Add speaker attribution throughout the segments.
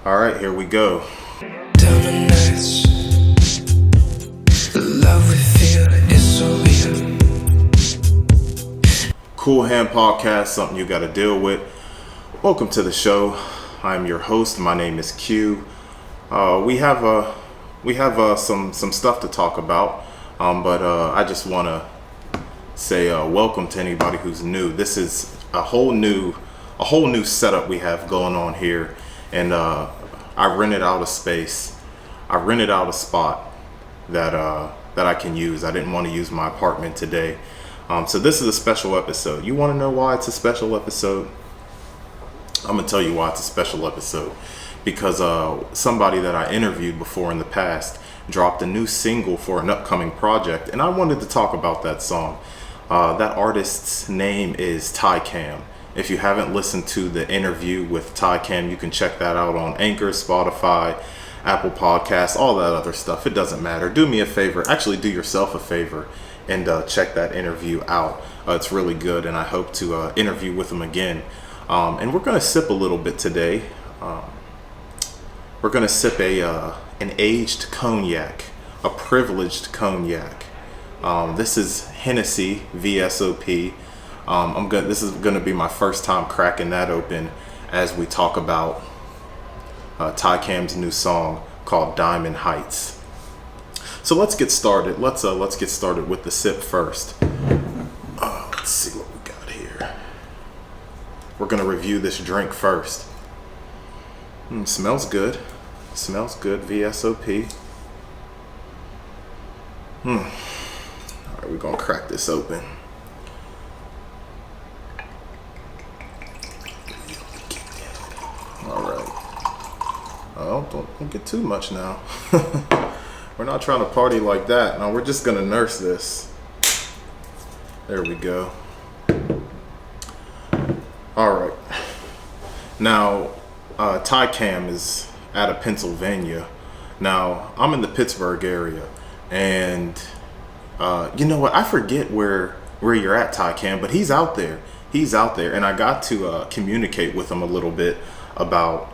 Speaker 1: All right, here we go.
Speaker 2: Down the nights, the love we feel is so real.
Speaker 1: Cool Hand Podcast, something you got to deal with. Welcome to the show. I'm your host. My name is Q. We have some stuff to talk about, but I just want to say welcome to anybody who's new. This is a whole new setup we have going on here, and I rented out a space. I rented out a spot that I can use. I didn't want to use my apartment today, so this is a special episode. You want to know why it's a special episode? I'm gonna tell you why it's a special episode. Because somebody that I interviewed before in the past dropped a new single for an upcoming project, and I wanted to talk about that song. That artist's name is Takam. If you haven't listened to the interview with Takam, you can check that out on Anchor, Spotify, Apple Podcasts, all that other stuff. It doesn't matter. Do me a favor. Actually, do yourself a favor and check that interview out. It's really good, and I hope to interview with him again. And we're going to sip a little bit today. We're going to sip an aged cognac, a privileged cognac. This is Hennessy VSOP. This is going to be my first time cracking that open as we talk about Takam's new song called Diamond Heights. So let's get started. Let's get started with the sip first. Let's see what we got here. We're going to review this drink first. Smells good. Smells good. VSOP. All right, we're going to crack this open. All right. Oh, don't get too much now. We're not trying to party like that. No, we're just going to nurse this. There we go. All right. Now, Takam is out of Pennsylvania. Now, I'm in the Pittsburgh area, and you know what? I forget where you're at, Takam, but he's out there. He's out there, and I got to communicate with him a little bit about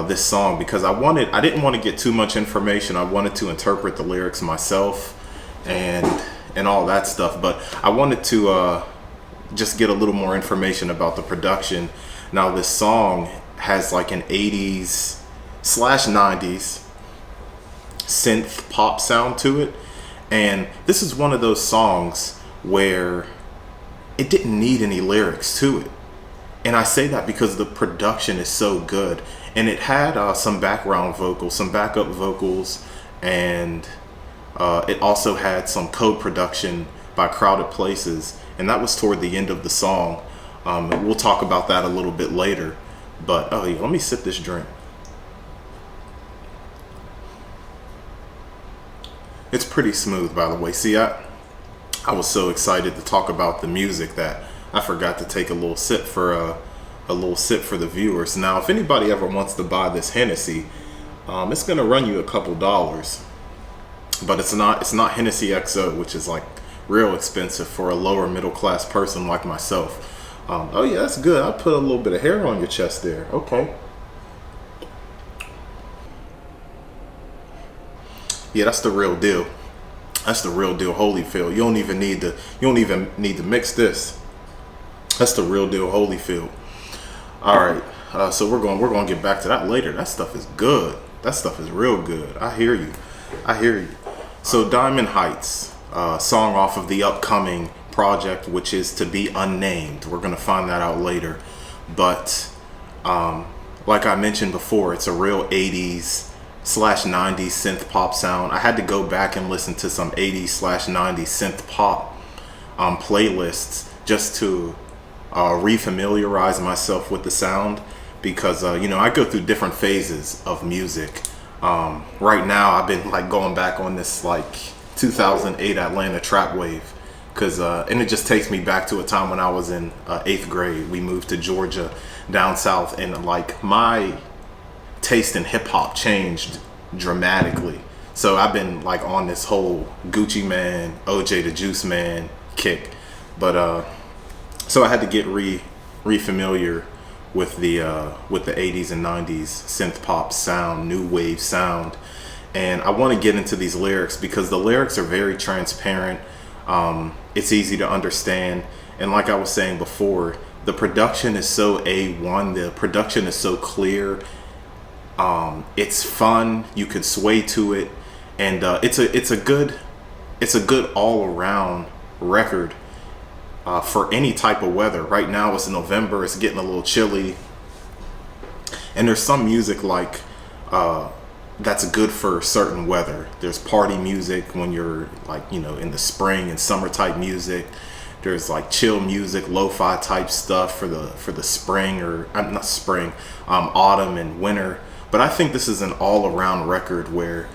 Speaker 1: this song because I didn't want to get too much information. I wanted to interpret the lyrics myself and all that stuff, but I wanted to just get a little more information about the production. Now, this song has like an 80s/90s synth pop sound to it, and this is one of those songs where it didn't need any lyrics to it. And I say that because the production is so good, and it had some background vocals, some backup vocals, and it also had some co-production by Crowded Places, and that was toward the end of the song. We'll talk about that a little bit later, but let me sip this drink. It's pretty smooth, by the way. See, I was so excited to talk about the music that I forgot to take a little sip for the viewers. Now, if anybody ever wants to buy this Hennessy, it's gonna run you a couple dollars, but it's not Hennessy XO, which is like real expensive for a lower middle class person like myself. Oh yeah, that's good. I put a little bit of hair on your chest there. Okay. Yeah, that's the real deal. That's the real deal, Holyfield. You don't even need to mix this. That's the real deal, Holyfield. All right. So we're going to get back to that later. That stuff is good. That stuff is real good. I hear you. So Diamond Heights, song off of the upcoming project, which is to be unnamed. We're going to find that out later. But like I mentioned before, it's a real 80s/90s synth pop sound. I had to go back and listen to some 80s/90s synth pop playlists just to refamiliarize myself with the sound, because I go through different phases of music. Right now I've been like going back on this like 2008 Atlanta trap wave, and it just takes me back to a time when I was in 8th grade. We moved to Georgia down south, and like my taste in hip hop changed dramatically. So I've been like on this whole Gucci Man, OJ the Juice Man kick. But so I had to get re-familiar with the 80s and 90s synth pop sound, new wave sound. And I want to get into these lyrics because the lyrics are very transparent. It's easy to understand. And like I was saying before, the production is so A1. The production is so clear. It's fun. You could sway to it. And it's a good all around record for any type of weather. Right now it's November. It's getting a little chilly. And there's some music like that's good for certain weather. There's party music when you're like, in the spring and summer type music. There's like chill music, lo-fi type stuff for the spring or not spring, autumn and winter. But I think this is an all-around record where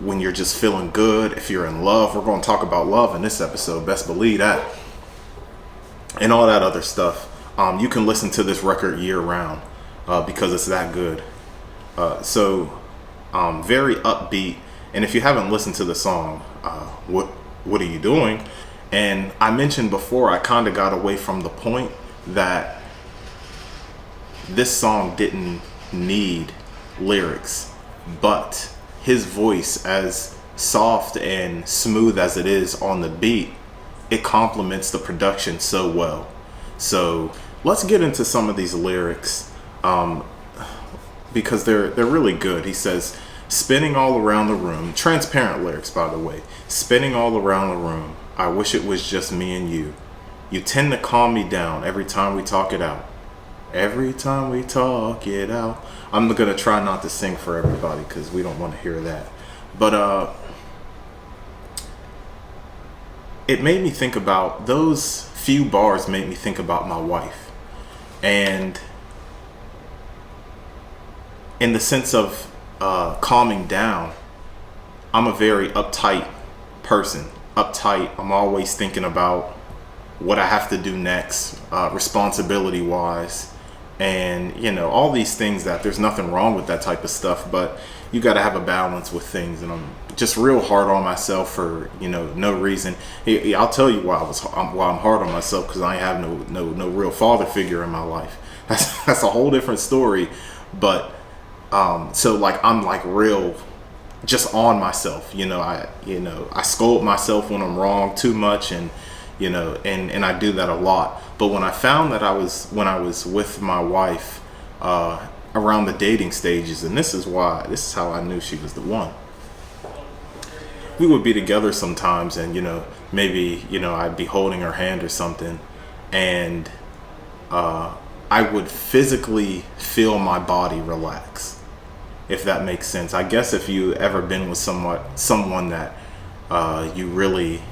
Speaker 1: when you're just feeling good, if you're in love, we're going to talk about love in this episode, best believe that, and all that other stuff. You can listen to this record year round because it's that good. So very upbeat. And if you haven't listened to the song, what are you doing? And I mentioned before, I kind of got away from the point that this song didn't need lyrics, but his voice, as soft and smooth as it is on the beat, it complements the production so well. So let's get into some of these lyrics because they're really good. He says, spinning all around the room, transparent lyrics by the way, spinning all around the room, I wish it was just me and you. You tend to calm me down every time we talk it out. Every time we talk it out. I'm gonna try not to sing for everybody because we don't want to hear that. But it made me think about, those few bars made me think about my wife. And in the sense of calming down, I'm a very uptight person. I'm always thinking about what I have to do next, responsibility wise, and all these things. That there's nothing wrong with that type of stuff, but you got to have a balance with things. And I'm just real hard on myself for no reason. I'll tell you why I'm hard on myself, because I have no real father figure in my life. That's a whole different story. But so like I'm like real just on myself. I scold myself when I'm wrong too much, and and I do that a lot. But when I found that when I was with my wife around the dating stages, and this is how I knew she was the one. We would be together sometimes, and maybe I'd be holding her hand or something, and I would physically feel my body relax, if that makes sense. I guess if you ever been with someone that you really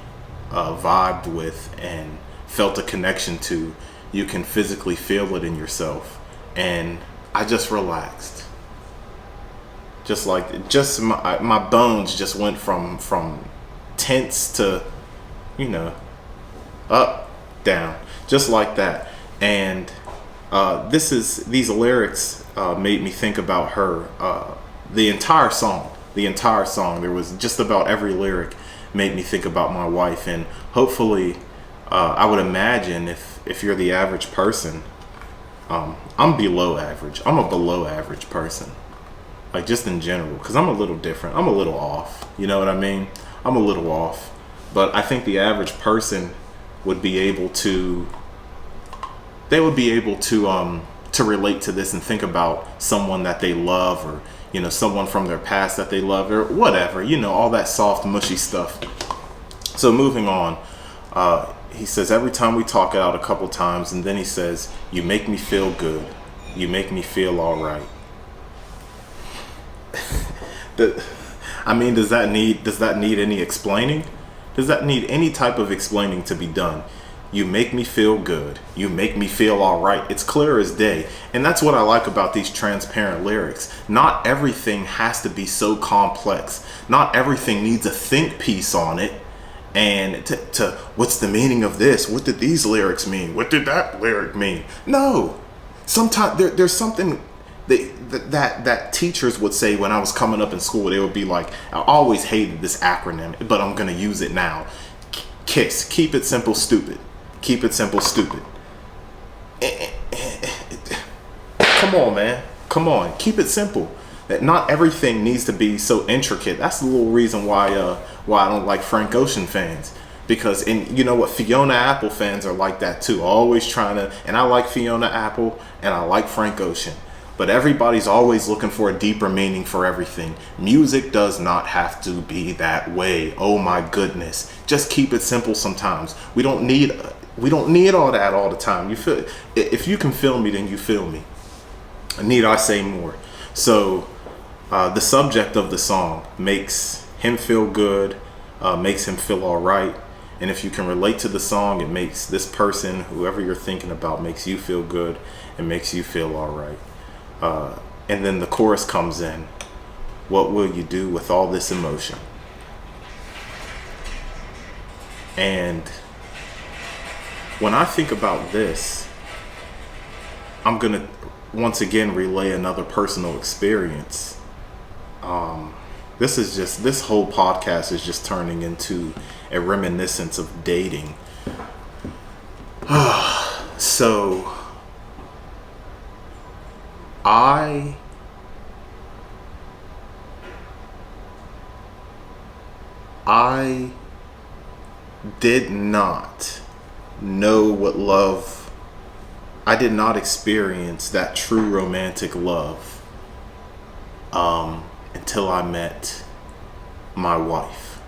Speaker 1: vibed with and felt a connection to, you can physically feel it in yourself. And I just relaxed. Just my bones just went from tense to, up, down, just like that. And these lyrics made me think about her. The entire song, there was just about every lyric made me think about my wife. And hopefully, I would imagine if you're the average person, I'm below average. I'm a below average person, like just in general, because I'm a little different. I'm a little off. You know what I mean? I'm a little off. But I think the average person would be able to. They would be able to relate to this and think about someone that they love, or someone from their past that they love, or whatever, all that soft mushy stuff. So moving on, he says, every time we talk it out a couple times, and then he says, you make me feel good, you make me feel all right. Does that need any explaining? Does that need any type of explaining to be done? You make me feel good. You make me feel all right. It's clear as day. And that's what I like about these transparent lyrics. Not everything has to be so complex. Not everything needs a think piece on it. And to what's the meaning of this? What did these lyrics mean? What did that lyric mean? No. Sometimes there's something that teachers would say when I was coming up in school. They would be like, I always hated this acronym, but I'm going to use it now. KISS. Keep it simple, stupid. Keep it simple, stupid. Come on, man. Come on. Keep it simple. That not everything needs to be so intricate. That's the little reason why I don't like Frank Ocean fans. Because, and you know what, Fiona Apple fans are like that too. Always trying to, and I like Fiona Apple and I like Frank Ocean. But everybody's always looking for a deeper meaning for everything. Music does not have to be that way. Oh my goodness. Just keep it simple sometimes. We don't need all that all the time. You feel, if you can feel me, then you feel me. Need I say more? So the subject of the song makes him feel good, makes him feel all right. And if you can relate to the song, it makes this person, whoever you're thinking about, makes you feel good and makes you feel all right. And then the chorus comes in. What will you do with all this emotion? And when I think about this, I'm going to once again relay another personal experience. This whole podcast is just turning into a reminiscence of dating. So I did not know what love, I did not experience that true romantic love until I met my wife.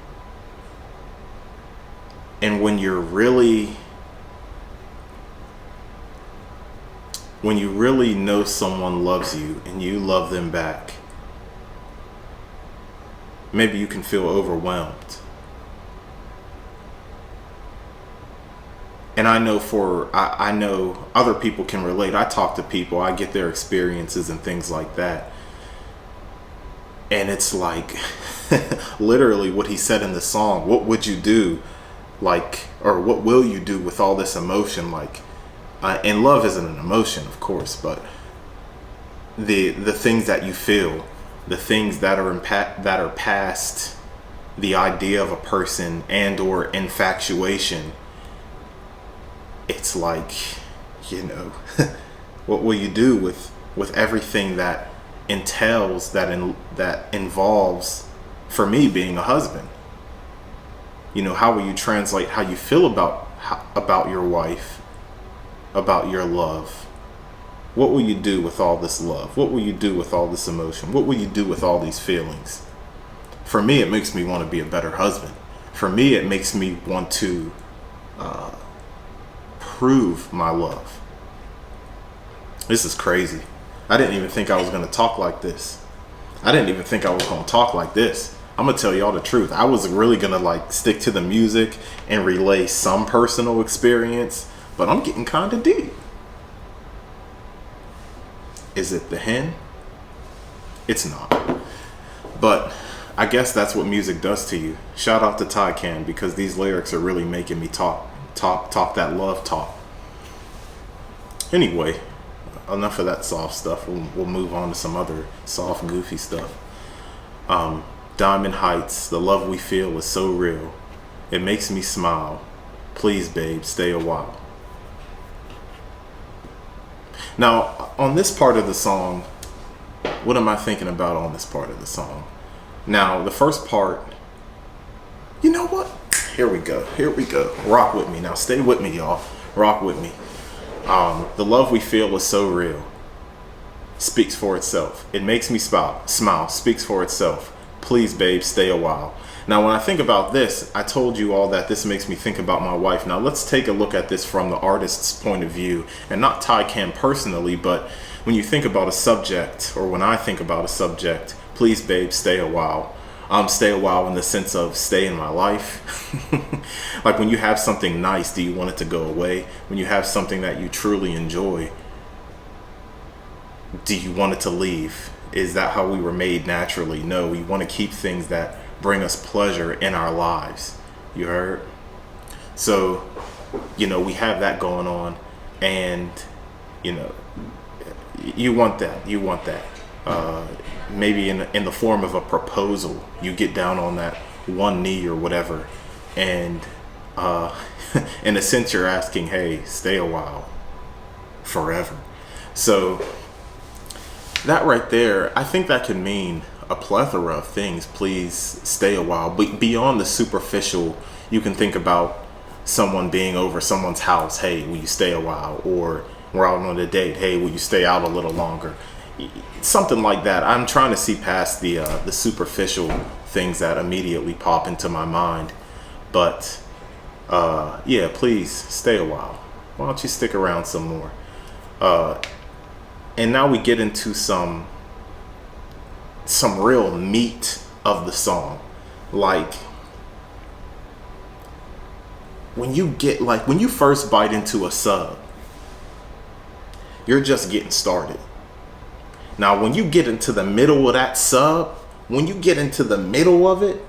Speaker 1: And when you really know someone loves you and you love them back, maybe you can feel overwhelmed. And I know I know other people can relate. I talk to people, I get their experiences and things like that. And it's like literally what he said in the song, what would you do? Like, or what will you do with all this emotion? Like, and love isn't an emotion, of course, but the things that you feel, the things that are past the idea of a person and or infatuation. It's like, you know, what will you do with everything that entails, that involves, for me, being a husband? You know, how will you translate how you feel about your wife, about your love? What will you do with all this love? What will you do with all this emotion? What will you do with all these feelings? For me, it makes me want to be a better husband. For me, it makes me want to prove my love. This is crazy. I didn't even think I was going to talk like this. I didn't even think I was going to talk like this. I'm going to tell y'all the truth. I was really going to like stick to the music and relay some personal experience, but I'm getting kind of deep. Is it the hen? It's not. But I guess that's what music does to you. Shout out to Takam, because these lyrics are really making me talk that love talk. Anyway, enough of that soft stuff. We'll move on to some other soft, goofy stuff. Diamond Heights, the love we feel is so real. It makes me smile. Please, babe, stay a while. Now, on this part of the song, what am I thinking about on this part of the song? Now, the first part, you know what? Here we go. Rock with me. Now, stay with me, y'all. Rock with me. The love we feel is so real. Speaks for itself. It makes me smile. Speaks for itself. Please, babe, stay a while. Now, when I think about this, I told you all that this makes me think about my wife. Now, let's take a look at this from the artist's point of view, and not Takam personally, but when you think about a subject, or when I think about a subject, please, babe, stay a while. Stay a while in the sense of stay in my life. Like when you have something nice, do you want it to go away? When you have something that you truly enjoy, do you want it to leave? Is that how we were made naturally? No, we want to keep things that bring us pleasure in our lives. You heard? So, you know, we have that going on, and, you know, you want that. Maybe in the form of a proposal, you get down on that one knee or whatever, and in a sense you're asking, hey, stay a while, forever. So That right there, I think that can mean a plethora of things. Please stay a while. But beyond the superficial, you can think about someone being over someone's house. Hey, will you stay a while? Or we're out on a date. Hey, will you stay out a little longer? Something like that. I'm trying to see past the superficial things that immediately pop into my mind. But yeah, please stay a while. Why don't you stick around some more? And now we get into some real meat of the song. Like when you first bite into a sub, you're just getting started. Now when you get into the middle of that sub, when you get into the middle of it,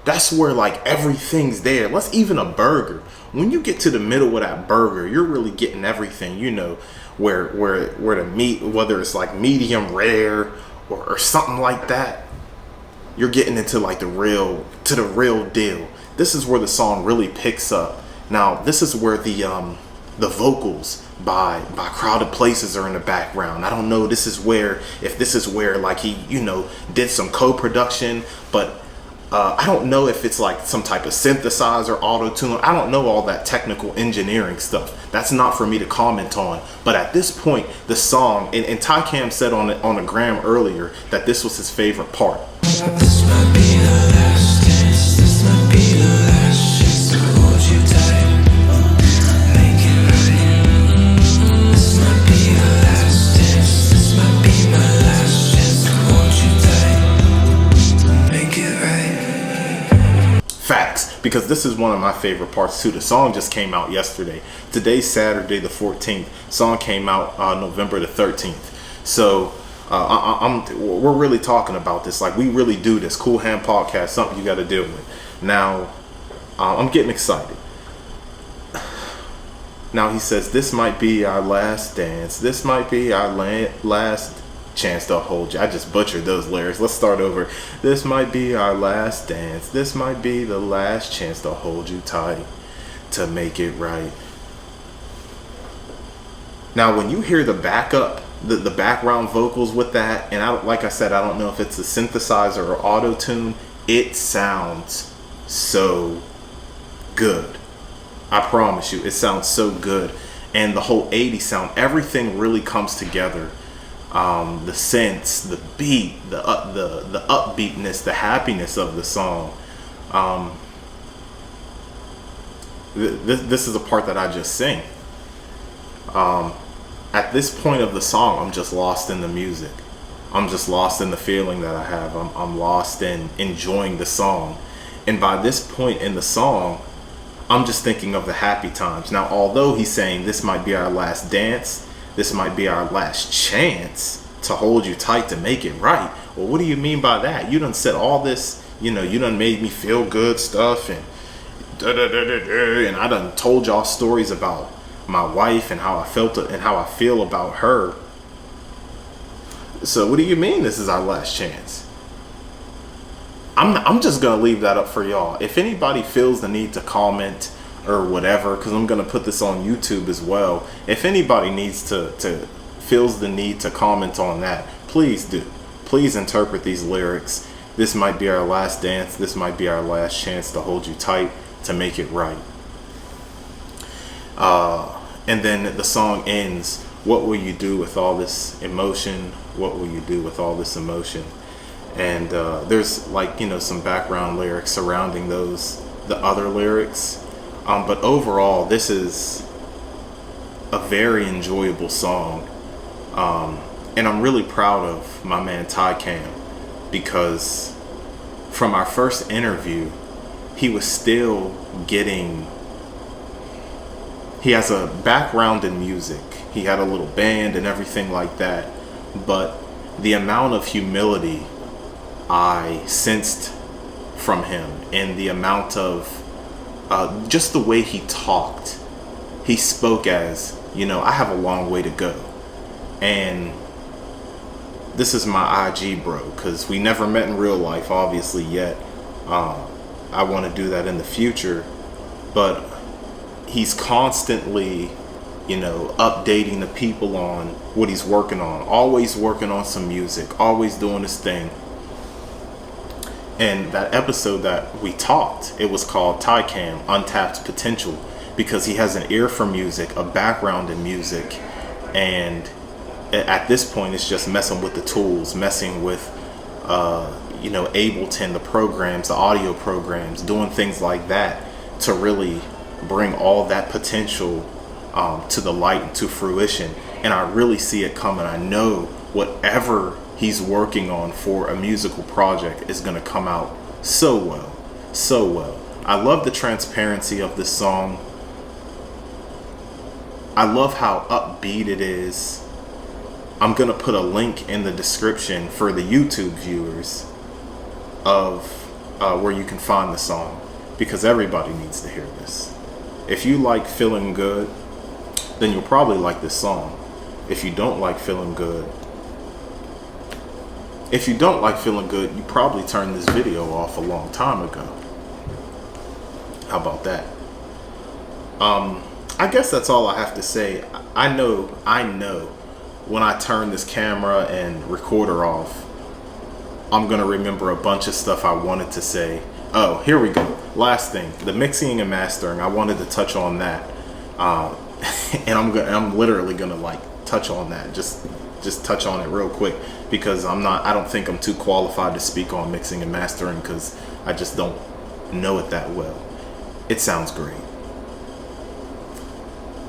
Speaker 1: that's where like everything's there. Let's even a burger. When you get to the middle of that burger, you're really getting everything. You know, where the meat, whether it's like medium rare or something like that, you're getting into like the real deal. This is where the song really picks up. Now this is where the vocals by Crowded Places are in the background. I don't know. This is where like he did some co-production, but I don't know if it's like some type of synthesizer, auto-tune. I don't know all that technical engineering stuff. That's not for me to comment on. But at this point, the song, and Takam said on the gram earlier that this was his favorite part.
Speaker 2: This might be the last dance. This might be the last chance to hold you tight. Make it right. This might be the last dance. This might be my last chance to hold you tight. Make it right.
Speaker 1: Facts, because this is one of my favorite parts too. The song just came out yesterday. Today's Saturday the 14th. Song came out November the 13th. So we're really talking about this. Like we really do this. Cool Hand Podcast, something you got to deal with. Now, I'm getting excited. Now he says, this might be our last dance. This might be our last chance to hold you. I just butchered those lyrics. Let's start over. This might be our last dance. This might be the last chance to hold you tight, to make it right. Now when you hear the backup, the background vocals with that, and like I said, I don't know if it's a synthesizer or auto-tune, it sounds so good. I promise you, it sounds so good. And the whole 80s sound, everything really comes together. The synths, the beat, the upbeatness, the happiness of the song. This is a part that I just sing. At this point of the song, I'm just lost in the music. I'm just lost in the feeling that I have. I'm lost in enjoying the song. And by this point in the song, I'm just thinking of the happy times. Now, although he's saying this might be our last dance, this might be our last chance to hold you tight, to make it right. Well, what do you mean by that? You done said all this, you done made me feel good stuff, and and I done told y'all stories about my wife and how I felt and how I feel about her. So what do you mean this is our last chance? I'm just gonna leave that up for y'all. If anybody feels the need to comment or whatever, because I'm gonna put this on YouTube as well. If anybody needs to feels the need to comment on that, please do. Please interpret these lyrics. This might be our last dance. This might be our last chance to hold you tight, to make it right. And then the song ends. What will you do with all this emotion? What will you do with all this emotion? And there's like some background lyrics surrounding the other lyrics. But overall, this is a very enjoyable song. And I'm really proud of my man Takam, because from our first interview, he was still getting... He has a background in music. He had a little band and everything like that. But the amount of humility I sensed from him, and the amount of just the way he talked, he spoke as, I have a long way to go. And this is my IG bro, because we never met in real life, obviously, yet. I want to do that in the future. But he's constantly updating the people on what he's working on, always working on some music, always doing his thing. And that episode that we talked, it was called Takam, Untapped Potential, because he has an ear for music, a background in music, and at this point it's just messing with the tools, messing with Ableton, the programs, the audio programs, doing things like that to really bring all that potential to the light and to fruition. And I really see it coming. I know whatever he's working on for a musical project is going to come out so well, so well. I love the transparency of this song. I love how upbeat it is. I'm going to put a link in the description for the YouTube viewers of where you can find the song, because everybody needs to hear this. If you like Feeling Good, then you'll probably like this song. If you don't like Feeling Good, you probably turned this video off a long time ago. How about that? I guess that's all I have to say. I know when I turn this camera and recorder off, I'm gonna remember a bunch of stuff I wanted to say. Oh, here we go. Last thing, the mixing and mastering. I wanted to touch on that, and I'm literally gonna touch on that. Just touch on it real quick, because I don't think I'm too qualified to speak on mixing and mastering, because I just don't know it that well. It sounds great.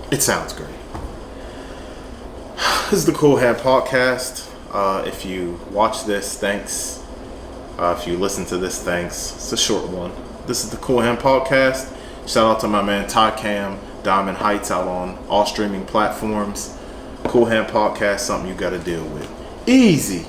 Speaker 1: This is the Cool Hand Podcast. If you watch this, thanks. If you listen to this, thanks. It's a short one. This is the Cool Hand Podcast. Shout out to my man Takam, Diamond Heights, out on all streaming platforms. Cool Hand Podcast, something you got to deal with. Easy.